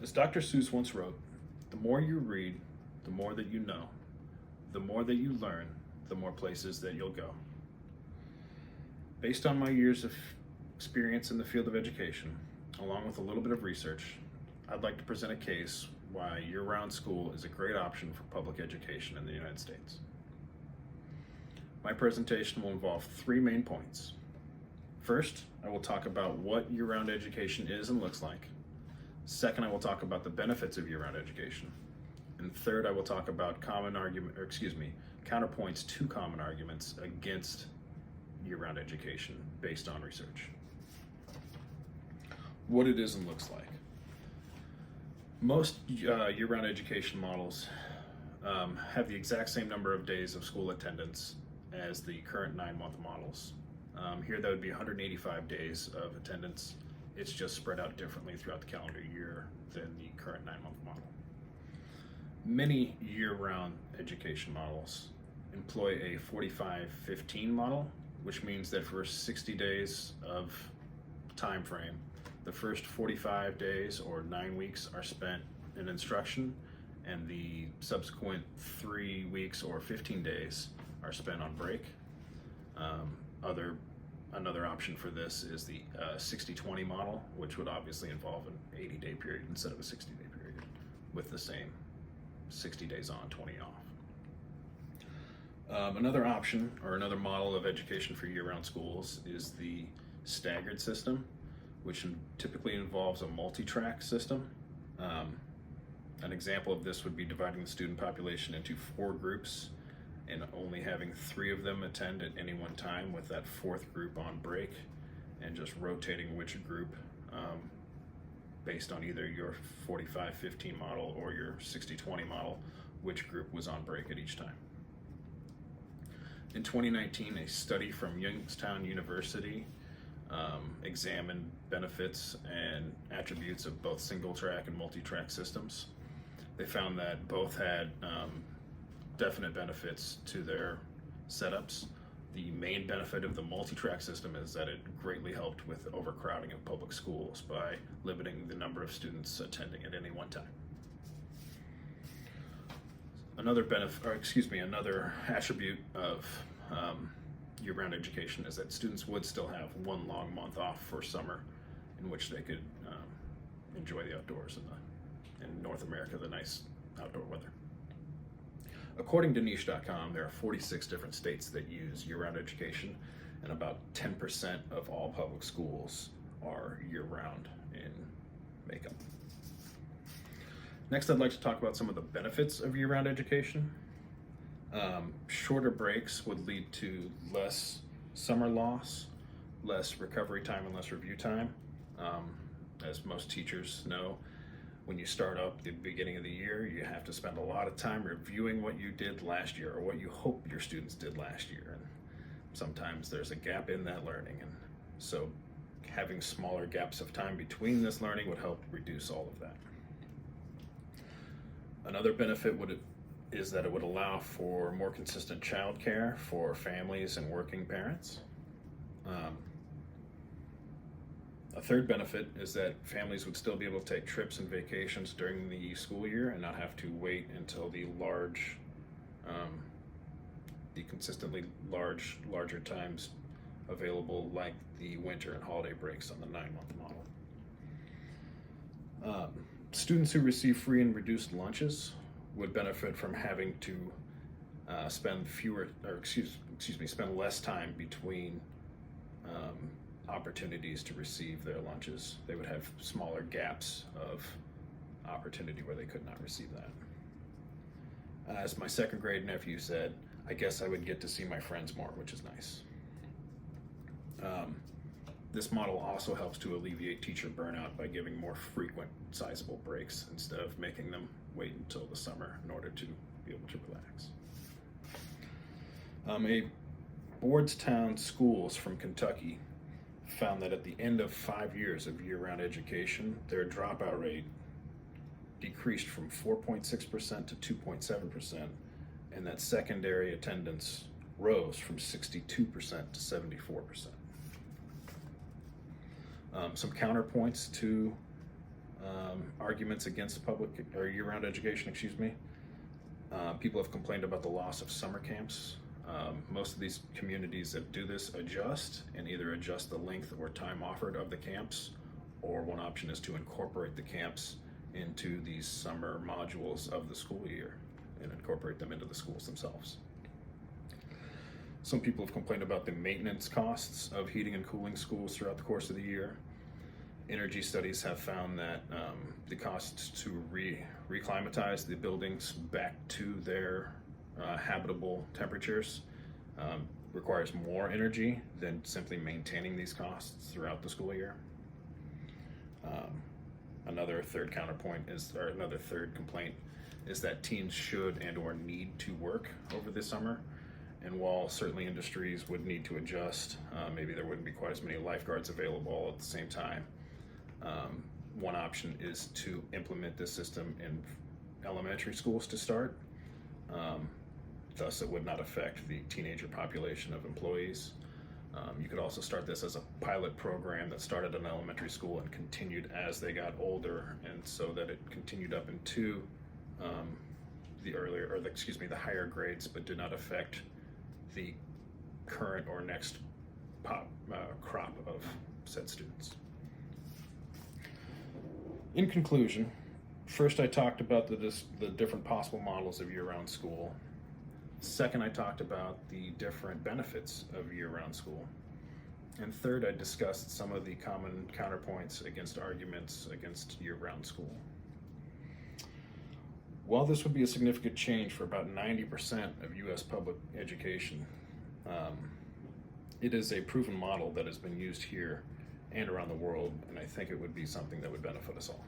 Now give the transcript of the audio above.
As Dr. Seuss once wrote, the more you read, the more that you know. The more that you learn, the more places that you'll go. Based on my years of experience in the field of education, along with a little bit of research, I'd like to present a case why year-round school is a great option for public education in the United States. My presentation will involve three main points. First, I will talk about what year-round education is and looks like. Second, I will talk about the benefits of year-round education. And third, I will talk about counterpoints to common arguments against year-round education based on research. What it is and looks like. Most year-round education models have the exact same number of days of school attendance as the current 9-month models. Here that would be 185 days of attendance. It's just spread out differently throughout the calendar year than the current 9-month model. Many year-round education models employ a 45-15 model, which means that for 60 days of time frame, the first 45 days or 9 weeks are spent in instruction, and the subsequent 3 weeks or 15 days are spent on break. Another option for this is the 60-20 model, which would obviously involve an 80-day period instead of a 60-day period, with the same 60 days on, 20 off. Another option or another model of education for year-round schools is the staggered system, which typically involves a multi-track system. An example of this would be dividing the student population into 4 groups and only having 3 of them attend at any one time, with that 4th group on break, and just rotating which group based on either your 45-15 model or your 60-20 model, which group was on break at each time. In 2019, a study from Youngstown University examined benefits and attributes of both single-track and multi-track systems. They found that both had definite benefits to their setups. The main benefit of the multi-track system is that it greatly helped with overcrowding of public schools by limiting the number of students attending at any one time. Another attribute of year-round education is that students would still have 1 long month off for summer, in which they could enjoy the outdoors in North America, the nice outdoor weather. According to niche.com, there are 46 different states that use year-round education, and about 10% of all public schools are year-round in makeup. Next, I'd like to talk about some of the benefits of year-round education. Shorter breaks would lead to less summer loss, less recovery time, and less review time. As most teachers know, when you start up at the beginning of the year, you have to spend a lot of time reviewing what you did last year or what you hope your students did last year. And sometimes there's a gap in that learning. And so having smaller gaps of time between this learning would help reduce all of that. Another benefit is that it would allow for more consistent childcare for families and working parents. A third benefit is that families would still be able to take trips and vacations during the school year and not have to wait until the consistently larger times available, like the winter and holiday breaks on the 9-month model. Students who receive free and reduced lunches would benefit from having to spend less time between opportunities to receive their lunches. They would have smaller gaps of opportunity where they could not receive that. As my 2nd grade nephew said, I guess I would get to see my friends more, which is nice. This model also helps to alleviate teacher burnout by giving more frequent, sizable breaks instead of making them wait until the summer in order to be able to relax. A Boardstown Schools from Kentucky found that at the end of 5 years of year-round education, their dropout rate decreased from 4.6% to 2.7%, and that secondary attendance rose from 62% to 74%. Some counterpoints to Arguments against public or year-round education, excuse me. People have complained about the loss of summer camps. Most of these communities that do this adjust and either adjust the length or time offered of the camps, or one option is to incorporate the camps into these summer modules of the school year and incorporate them into the schools themselves. Some people have complained about the maintenance costs of heating and cooling schools throughout the course of the year. Energy studies have found that the costs to reclimatize the buildings back to their habitable temperatures requires more energy than simply maintaining these costs throughout the school year. Another third complaint is that teens should and or need to work over the summer. And while certainly industries would need to adjust, maybe there wouldn't be quite as many lifeguards available at the same time. One option is to implement this system in elementary schools to start. Thus, it would not affect the teenager population of employees. You could also start this as a pilot program that started in elementary school and continued as they got older, and so that it continued up into the higher grades, but did not affect the current or next crop of said students. In conclusion, first I talked about the different possible models of year-round school. Second, I talked about the different benefits of year-round school. And third, I discussed some of the common counterpoints against arguments against year-round school. While this would be a significant change for about 90% of U.S. public education, it is a proven model that has been used here and around the world, and I think it would be something that would benefit us all.